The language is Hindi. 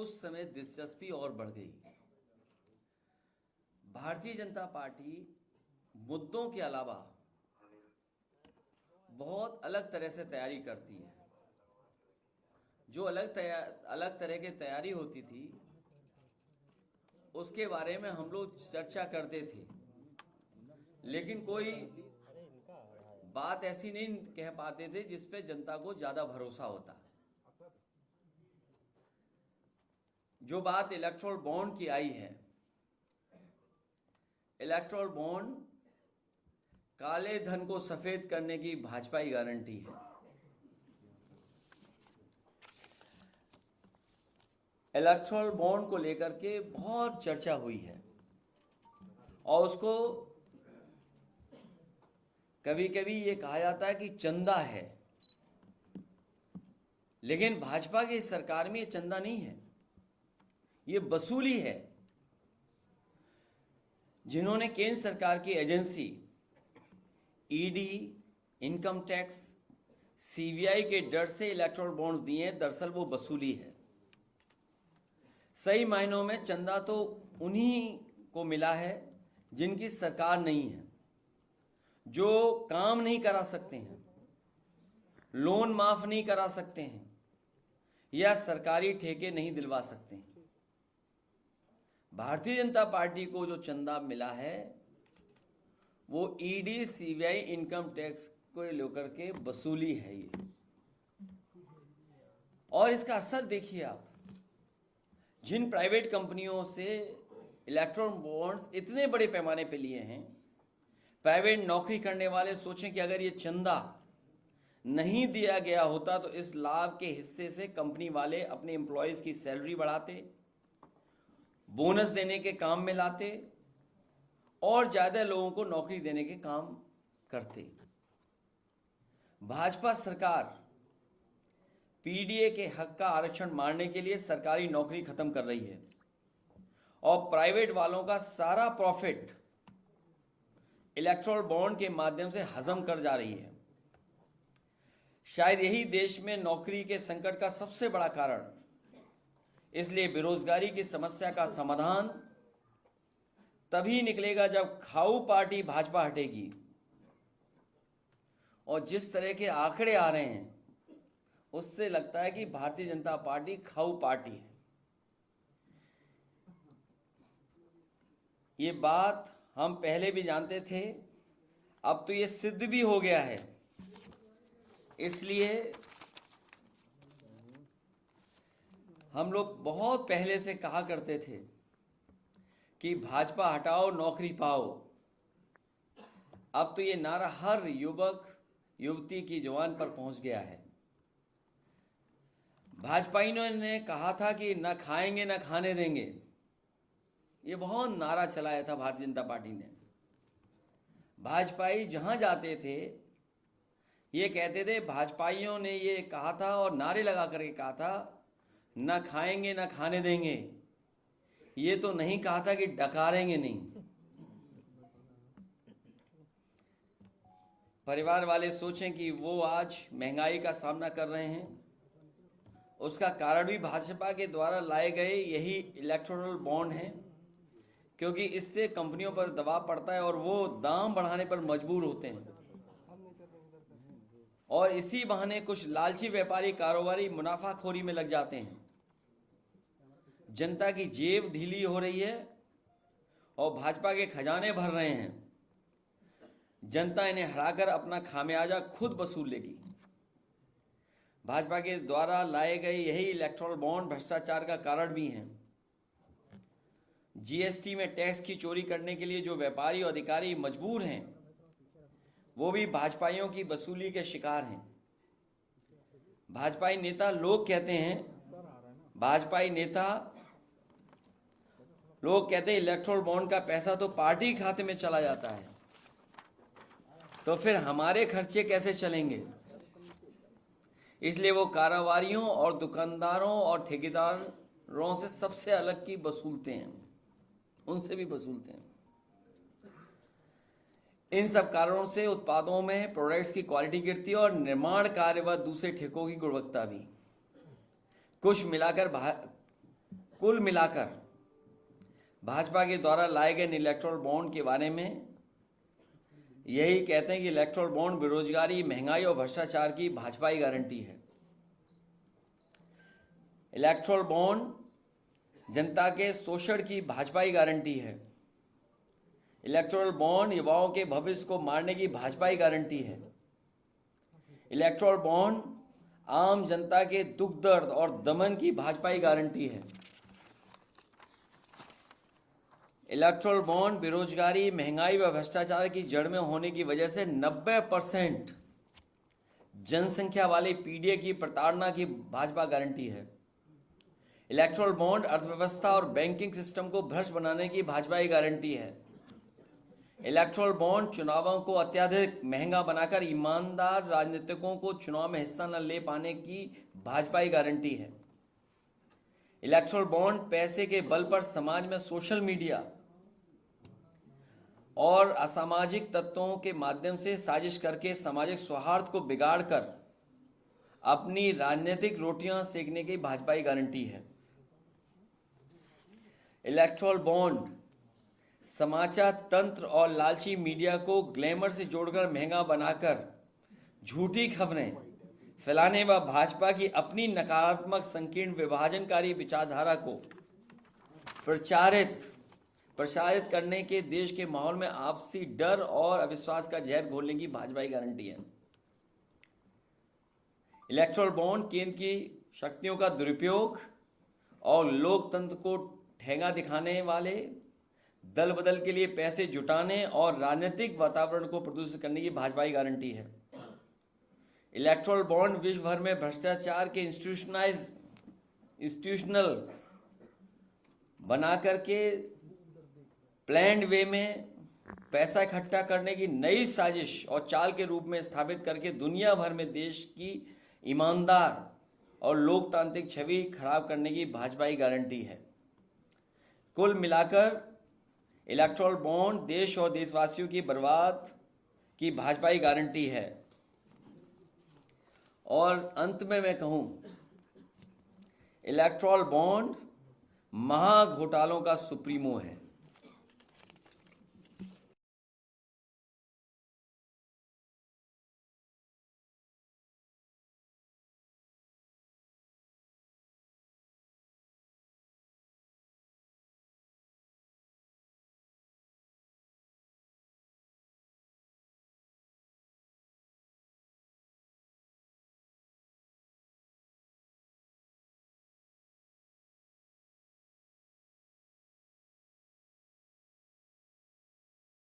उस समय दिलचस्पी और बढ़ गई। भारतीय जनता पार्टी मुद्दों के अलावा बहुत अलग तरह से तैयारी करती है। जो अलग तरह की तैयारी होती थी उसके बारे में हम लोग चर्चा करते थे, लेकिन कोई बात ऐसी नहीं कह पाते थे जिस पे जनता को ज्यादा भरोसा होता। जो बात इलेक्टोरल बॉन्ड की आई है, इलेक्टोरल बॉन्ड काले धन को सफेद करने की भाजपा की गारंटी है। इलेक्टोरल बॉन्ड को लेकर के बहुत चर्चा हुई है और उसको कभी कभी ये कहा जाता है कि चंदा है, लेकिन भाजपा की सरकार में ये चंदा नहीं है, ये वसूली है। जिन्होंने केंद्र सरकार की agency ED, income tax, CBI के डर से इलेक्टोरल बॉन्ड्स दिए हैं, दरअसल वो वसूली है। सही मायनों में चंदा तो उन्हीं को मिला है जिनकी सरकार नहीं है, जो काम नहीं करा सकते हैं, लोन माफ नहीं करा सकते हैं या सरकारी ठेके नहीं दिलवा सकते हैं। भारतीय जनता पार्टी को जो चंदा मिला है वो ईडी, सीबीआई, इनकम टैक्स को लेकर के वसूली है ये। और इसका असर देखिए आप, जिन प्राइवेट कंपनियों से इलेक्ट्रॉन बॉन्ड्स इतने बड़े पैमाने पे लिए हैं, प्राइवेट नौकरी करने वाले सोचें कि अगर ये चंदा नहीं दिया गया होता तो इस लाभ के हिस्से से कंपनी वाले अपने एम्प्लॉयज की सैलरी बढ़ाते, बोनस देने के काम में लाते और ज्यादा लोगों को नौकरी देने के काम करते। भाजपा सरकार पीडीए के हक का आरक्षण मारने के लिए सरकारी नौकरी खत्म कर रही है और प्राइवेट वालों का सारा प्रॉफिट इलेक्टोरल बॉन्ड के माध्यम से हजम कर जा रही है। शायद यही देश में नौकरी के संकट का सबसे बड़ा कारण। इसलिए बेरोजगारी की समस्या का समाधान तभी निकलेगा जब खाऊ पार्टी भाजपा हटेगी। और जिस तरह के आंकड़े आ रहे हैं उससे लगता है कि भारतीय जनता पार्टी खाऊ पार्टी है। ये बात हम पहले भी जानते थे, अब तो ये सिद्ध भी हो गया है। इसलिए हम लोग बहुत पहले से कहा करते थे कि भाजपा हटाओ नौकरी पाओ। अब तो ये नारा हर युवक युवती की जुबान पर पहुंच गया है। भाजपाइयों ने कहा था कि न खाएंगे न खाने देंगे, ये बहुत नारा चलाया था भारतीय जनता पार्टी ने। भाजपाई जहां जाते थे ये कहते थे, भाजपाइयों ने ये कहा था और नारे लगा करके कहा था, न खाएंगे न खाने देंगे। ये तो नहीं कहा था कि डकारेंगे नहीं। परिवार वाले सोचें कि वो आज महंगाई का सामना कर रहे हैं, उसका कारण भी भाजपा के द्वारा लाए गए यही इलेक्टोरल बॉन्ड है, क्योंकि इससे कंपनियों पर दबाव पड़ता है और वो दाम बढ़ाने पर मजबूर होते हैं और इसी बहाने कुछ लालची व्यापारी कारोबारी मुनाफाखोरी में लग जाते हैं। जनता की जेब ढीली हो रही है और भाजपा के खजाने भर रहे हैं। जनता इन्हें हराकर अपना खामियाजा खुद वसूल लेगी। भाजपा के द्वारा लाए गए यही इलेक्टोरल बॉन्ड भ्रष्टाचार का कारण भी हैं। जीएसटी में टैक्स की चोरी करने के लिए जो व्यापारी और अधिकारी मजबूर हैं, वो भी भाजपाइयों की वसूली के शिकार हैं। भाजपाई नेता लोग कहते हैं इलेक्टोरल बॉन्ड का पैसा तो पार्टी खाते में चला जाता है, तो फिर हमारे खर्चे कैसे चलेंगे। इसलिए वो कारोबारियों और दुकानदारों और ठेकेदारों से सबसे अलग की वसूलते हैं, उनसे भी वसूलते हैं। इन सब कारणों से उत्पादों में प्रोडक्ट्स की क्वालिटी गिरती है और निर्माण कार्य व दूसरे ठेकों की गुणवत्ता भी। कुछ मिलाकर कुल मिलाकर भाजपा के द्वारा लाए गए इलेक्टोरल बॉन्ड के बारे में यही कहते हैं कि इलेक्टोरल बॉन्ड बेरोजगारी, महंगाई और भ्रष्टाचार की भाजपा की गारंटी है। इलेक्टोरल बॉन्ड जनता के शोषण की भाजपा की गारंटी है। इलेक्टोरल बॉन्ड युवाओं के भविष्य को मारने की भाजपा की गारंटी है। इलेक्टोरल बॉन्ड आम जनता के दुख दर्द और दमन की भाजपा की गारंटी है। इलेक्टोरल बॉन्ड बेरोजगारी, महंगाई व भ्रष्टाचार की जड़ में होने की वजह से 90% जनसंख्या वाले पीडीए की प्रताड़ना की भाजपा गारंटी है। इलेक्टोरल बॉन्ड अर्थव्यवस्था और बैंकिंग सिस्टम को भ्रष्ट बनाने की भाजपा की गारंटी है। इलेक्टोरल बॉन्ड चुनावों को अत्यधिक महंगा बनाकर ईमानदार राजनीतिकों को चुनाव में हिस्सा न ले पाने की भाजपा की गारंटी है। इलेक्टोरल बॉन्ड पैसे के बल पर समाज में सोशल मीडिया और असामाजिक तत्वों के माध्यम से साजिश करके सामाजिक सौहार्द को बिगाड़कर अपनी राजनीतिक रोटियां सेकने की भाजपा की गारंटी है। इलेक्टोरल बॉन्ड समाचार तंत्र और लालची मीडिया को ग्लैमर से जोड़कर महंगा बनाकर झूठी खबरें फैलाने व भाजपा की अपनी नकारात्मक, संकीर्ण, विभाजनकारी विचारधारा को प्रसारित करने के देश के माहौल में आपसी डर और अविश्वास का जहर घोलने की भाजपा की गारंटी है। इलेक्टोरल बॉन्ड केंद्र की शक्तियों का दुरुपयोग और लोकतंत्र को ठेंगा दिखाने वाले, दल बदल के लिए पैसे जुटाने और राजनीतिक वातावरण को प्रदूषित करने की भाजपा की गारंटी है। इलेक्टोरल बॉन्ड विश्व भर में भ्रष्टाचार के इंस्टीट्यूशनल बना करके प्लान्ड वे में पैसा इकट्ठा करने की नई साजिश और चाल के रूप में स्थापित करके दुनिया भर में देश की ईमानदार और लोकतांत्रिक छवि खराब करने की भाजपा की गारंटी है। कुल मिलाकर इलेक्टोरल बॉन्ड देश और देशवासियों की बर्बाद की भाजपा की गारंटी है। और अंत में मैं कहूं, इलेक्टोरल बॉन्ड महाघोटालों का सुप्रीमो है।